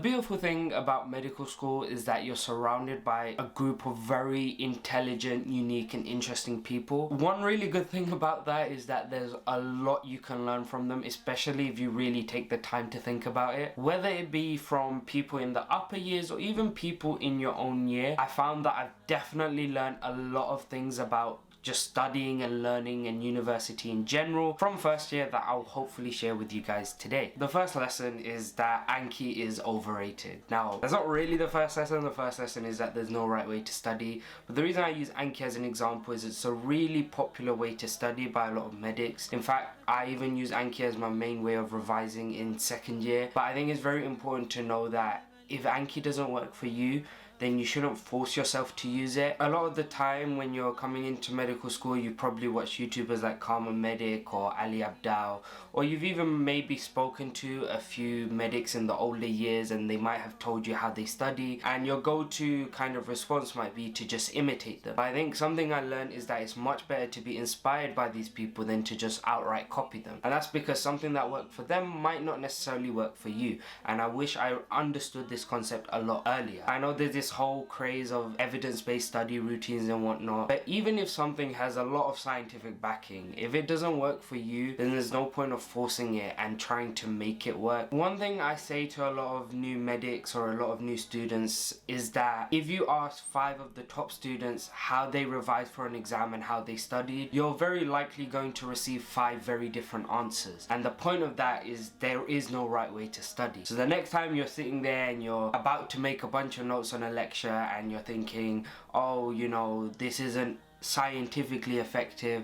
beautiful thing about medical school is that you're surrounded by a group of very intelligent, unique and interesting people. One really good thing about that is that there's a lot you can learn from them, especially if you really take the time to think about it. Whether it be from people in the upper years or even people in your own year, I found that I've definitely learned a lot of things about just studying and learning and university in general from first year that I'll hopefully share with you guys today. The first lesson is that ANKI is overrated. Now, that's not really the first lesson. The first lesson is that there's no right way to study, but the reason I use ANKI as an example is it's a really popular way to study by a lot of medics. In fact, I even use ANKI as my main way of revising in second year, but I think it's very important to know that if ANKI doesn't work for you, then you shouldn't force yourself to use it. A lot of the time when you're coming into medical school, you probably watch YouTubers like Karma Medic or Ali Abdal, or you've even maybe spoken to a few medics in the older years and they might have told you how they study, and your go-to kind of response might be to just imitate them. But I think something I learned is that it's much better to be inspired by these people than to just outright copy them. And that's because something that worked for them might not necessarily work for you. And I wish I understood this concept a lot earlier. I know there's this whole craze of evidence-based study routines and whatnot, but even if something has a lot of scientific backing, if it doesn't work for you, then there's no point of forcing it and trying to make it work. One thing I say to a lot of new medics or a lot of new students is that if you ask 5 of the top students how they revised for an exam and how they studied, you're very likely going to receive 5 very different answers. And the point of that is there is no right way to study. So the next time you're sitting there and you're about to make a bunch of notes on a lecture and you're thinking, oh, you know, this isn't scientifically effective,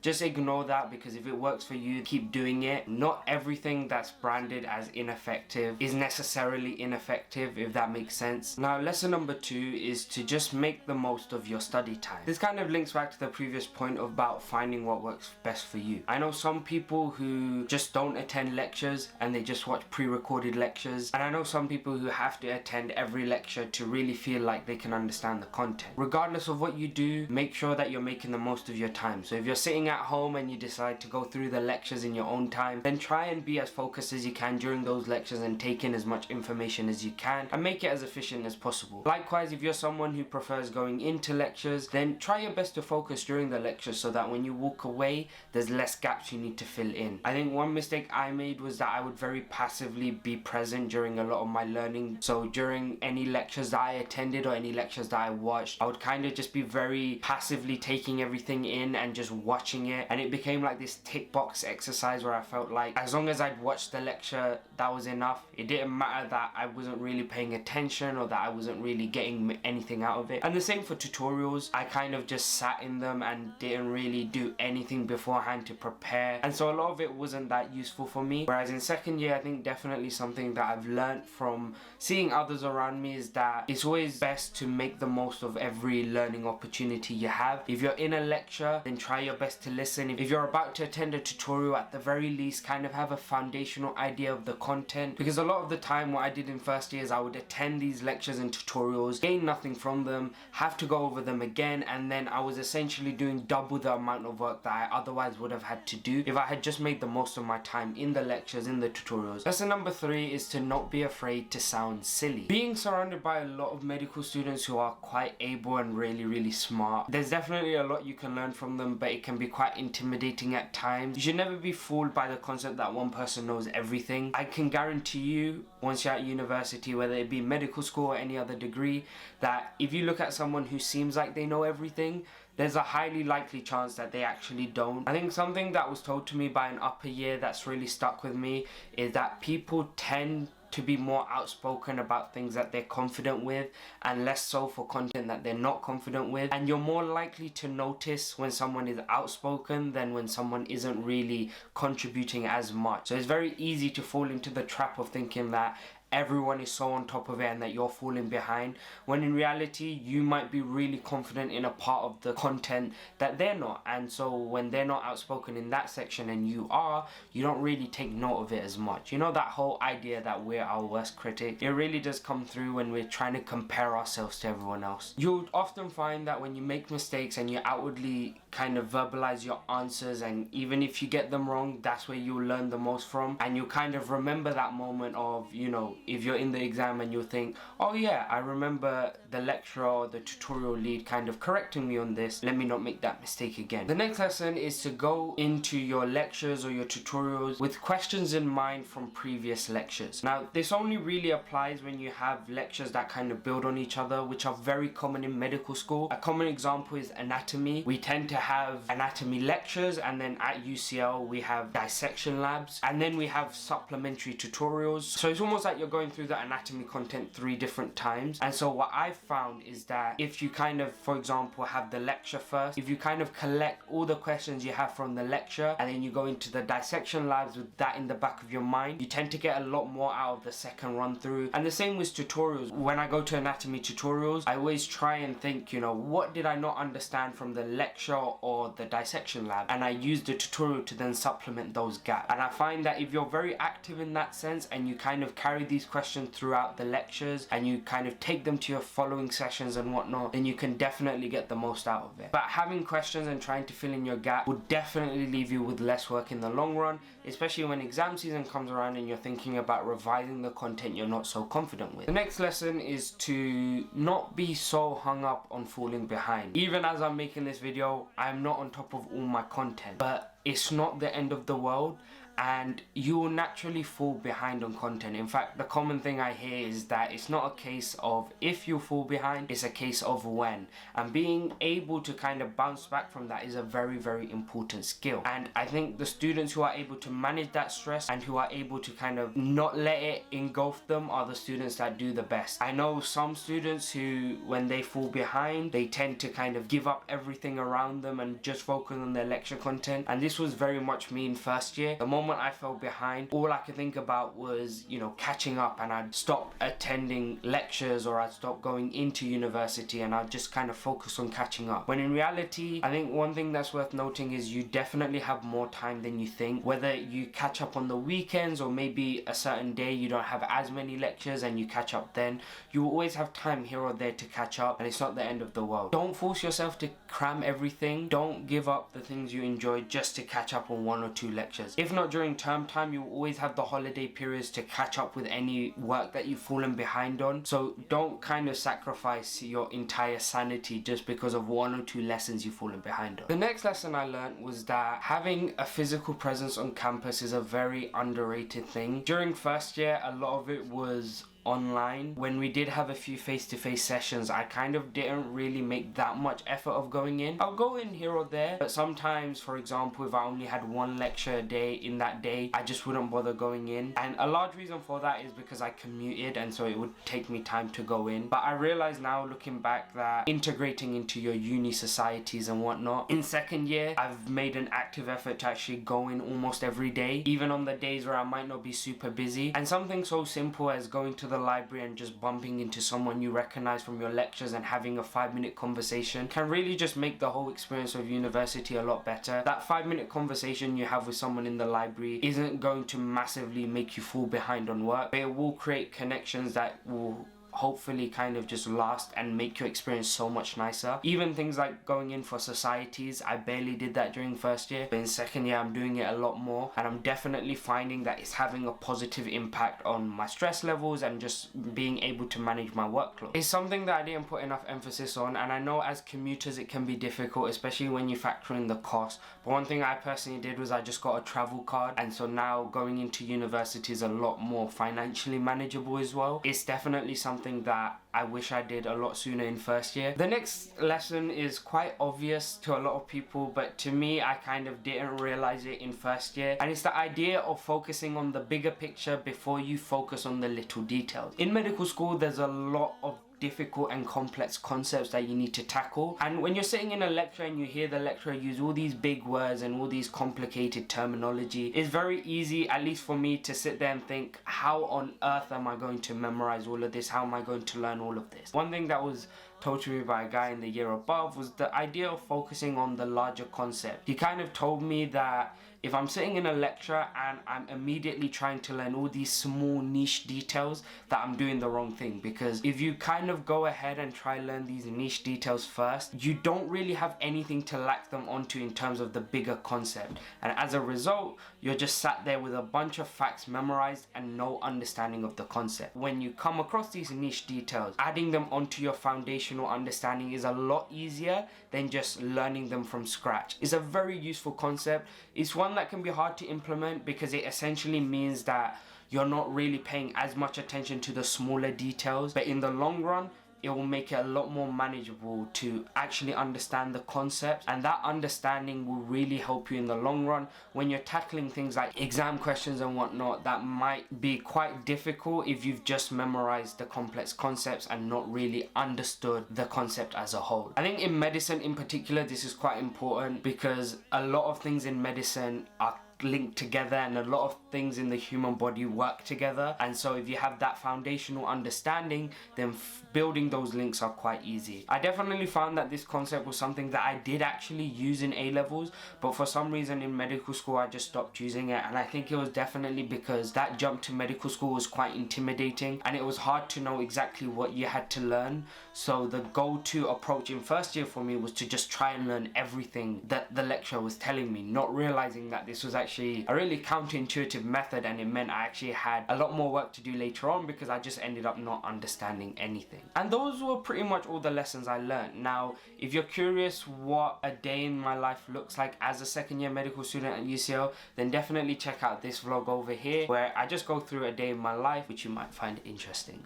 just ignore that, because if it works for you, keep doing it. Not everything that's branded as ineffective is necessarily ineffective, if that makes sense. Now, lesson number 2 is to just make the most of your study time. This kind of links back to the previous point about finding what works best for you. I know some people who just don't attend lectures and they just watch pre-recorded lectures, and I know some people who have to attend every lecture to really feel like they can understand the content. Regardless of what you do, make sure that you're making the most of your time. So if you're sitting at home and you decide to go through the lectures in your own time, then try and be as focused as you can during those lectures and take in as much information as you can and make it as efficient as possible. Likewise, if you're someone who prefers going into lectures, then try your best to focus during the lectures so that when you walk away, there's less gaps you need to fill in. I think one mistake I made was that I would very passively be present during a lot of my learning. So during any lectures that I attended or any lectures that I watched, I would kind of just be very passively taking everything in and just watching it, and it became like this tick box exercise where I felt like as long as I'd watched the lecture, that was enough. It didn't matter that I wasn't really paying attention or that I wasn't really getting anything out of it. And the same for tutorials. I kind of just sat in them and didn't really do anything beforehand to prepare, and so a lot of it wasn't that useful for me. Whereas in second year, I think definitely something that I've learned from seeing others around me is that it's always best to make the most of every learning opportunity you have. If you're in a lecture, then try your best to listen. If you're about to attend a tutorial, at the very least kind of have a foundational idea of the content, because a lot of the time what I did in first year is I would attend these lectures and tutorials, gain nothing from them, have to go over them again, and then I was essentially doing double the amount of work that I otherwise would have had to do if I had just made the most of my time in the lectures, in the tutorials. Lesson number 3 is to not be afraid to sound silly. Being surrounded by a lot of medical students who are quite able and really smart, there's definitely a lot you can learn from them, but it can be quite intimidating at times. You should never be fooled by the concept that one person knows everything. I can guarantee you, once you're at university, whether it be medical school or any other degree, that if you look at someone who seems like they know everything, there's a highly likely chance that they actually don't. I think something that was told to me by an upper year that's really stuck with me is that people tend to be more outspoken about things that they're confident with and less so for content that they're not confident with, and you're more likely to notice when someone is outspoken than when someone isn't really contributing as much. So it's very easy to fall into the trap of thinking that everyone is so on top of it and that you're falling behind, when in reality you might be really confident in a part of the content that they're not. And so when they're not outspoken in that section and you are, you don't really take note of it as much. You know, that whole idea that we're our worst critic, it really does come through when we're trying to compare ourselves to everyone else. You'll often find that when you make mistakes and you outwardly kind of verbalize your answers, and even if you get them wrong, that's where you'll learn the most from, and you'll kind of remember that moment of, you know, if you're in the exam and you'll think, oh yeah, I remember the lecturer or the tutorial lead kind of correcting me on this, let me not make that mistake again. The next lesson is to go into your lectures or your tutorials with questions in mind from previous lectures. Now, this only really applies when you have lectures that kind of build on each other, which are very common in medical school. A common example is anatomy. We tend to have anatomy lectures, and then at UCL we have dissection labs, and then we have supplementary tutorials. So it's almost like you're going through the anatomy content 3 different times. And so what I've found is that if you kind of, for example, have the lecture first, if you kind of collect all the questions you have from the lecture and then you go into the dissection labs with that in the back of your mind, you tend to get a lot more out of the second run through. And the same with tutorials. When I go to anatomy tutorials, I always try and think, you know, what did I not understand from the lecture or the dissection lab, and I use the tutorial to then supplement those gaps. And I find that if you're very active in that sense and you kind of carry these questions throughout the lectures and you kind of take them to your following sessions and whatnot, then you can definitely get the most out of it. But having questions and trying to fill in your gap would definitely leave you with less work in the long run, especially when exam season comes around and you're thinking about revising the content you're not so confident with. The next lesson is to not be so hung up on falling behind. Even as I'm making this video, I'm not on top of all my content, but it's not the end of the world, and you will naturally fall behind on content. In fact, the common thing I hear is that it's not a case of if you fall behind, it's a case of when. And being able to kind of bounce back from that is a very, very important skill. And I think the students who are able to manage that stress and who are able to kind of not let it engulf them are the students that do the best. I know some students who, when they fall behind, they tend to kind of give up everything around them and just focus on their lecture content. And this was very much me in first year. The moment I fell behind, all I could think about was, you know, catching up, and I'd stop attending lectures or I'd stop going into university and I'd just kind of focus on catching up. When in reality, I think one thing that's worth noting is you definitely have more time than you think. Whether you catch up on the weekends or maybe a certain day you don't have as many lectures and you catch up then, you will always have time here or there to catch up, and it's not the end of the world. Don't force yourself to cram everything. Don't give up the things you enjoy just to catch up on 1 or 2 lectures. If not during term time, you always have the holiday periods to catch up with any work that you've fallen behind on. So don't kind of sacrifice your entire sanity just because of 1 or 2 lessons you've fallen behind on. The next lesson I learned was that having a physical presence on campus is a very underrated thing. During first year, a lot of it was online. When we did have a few face-to-face sessions, I kind of didn't really make that much effort of going in. I'll go in here or there, but sometimes, for example, if I only had 1 lecture a day in that day, I just wouldn't bother going in. And a large reason for that is because I commuted, and so it would take me time to go in. But I realize now, looking back, that integrating into your uni societies and whatnot, in second year, I've made an active effort to actually go in almost every day, even on the days where I might not be super busy. And something so simple as going to the library and just bumping into someone you recognize from your lectures and having a 5-minute conversation can really just make the whole experience of university a lot better. That 5-minute conversation you have with someone in the library isn't going to massively make you fall behind on work, but it will create connections that will hopefully kind of just last and make your experience so much nicer. Even things like going in for societies, I barely did that during first year, but in second year I'm doing it a lot more, and I'm definitely finding that it's having a positive impact on my stress levels and just being able to manage my workload. It's something that I didn't put enough emphasis on, and I know as commuters it can be difficult, especially when you factor in the cost. But one thing I personally did was I just got a travel card, and so now going into university is a lot more financially manageable as well. It's definitely something that I wish I did a lot sooner in first year. The next lesson is quite obvious to a lot of people, but to me, I kind of didn't realize it in first year, and it's the idea of focusing on the bigger picture before you focus on the little details. In medical school, there's a lot of difficult and complex concepts that you need to tackle, and when you're sitting in a lecture and you hear the lecturer use all these big words and all these complicated terminology, it's very easy, at least for me, to sit there and think, how on earth am I going to memorize all of this? How am I going to learn all of this? One thing that was told to me by a guy in the year above was the idea of focusing on the larger concept. He kind of told me that if I'm sitting in a lecture and I'm immediately trying to learn all these small niche details, that I'm doing the wrong thing. Because if you kind of go ahead and try learn these niche details first, you don't really have anything to latch them onto in terms of the bigger concept, and as a result you're just sat there with a bunch of facts memorized and no understanding of the concept. When you come across these niche details, adding them onto your foundational understanding is a lot easier than just learning them from scratch. It's a very useful concept. It's one that can be hard to implement because it essentially means that you're not really paying as much attention to the smaller details, but in the long run it will make it a lot more manageable to actually understand the concept, and that understanding will really help you in the long run when you're tackling things like exam questions and whatnot that might be quite difficult if you've just memorized the complex concepts and not really understood the concept as a whole. I think in medicine in particular this is quite important because a lot of things in medicine are linked together and a lot of things in the human body work together, and so if you have that foundational understanding, then building those links are quite easy. I definitely found that this concept was something that I did actually use in A levels, but for some reason in medical school I just stopped using it, and I think it was definitely because that jump to medical school was quite intimidating and it was hard to know exactly what you had to learn. So the go-to approach in first year for me was to just try and learn everything that the lecturer was telling me, not realizing that this was actually a really counterintuitive method, and it meant I actually had a lot more work to do later on because I just ended up not understanding anything. And those were pretty much all the lessons I learned. Now, if you're curious what a day in my life looks like as a second year medical student at UCL, then definitely check out this vlog over here where I just go through a day in my life, which you might find interesting.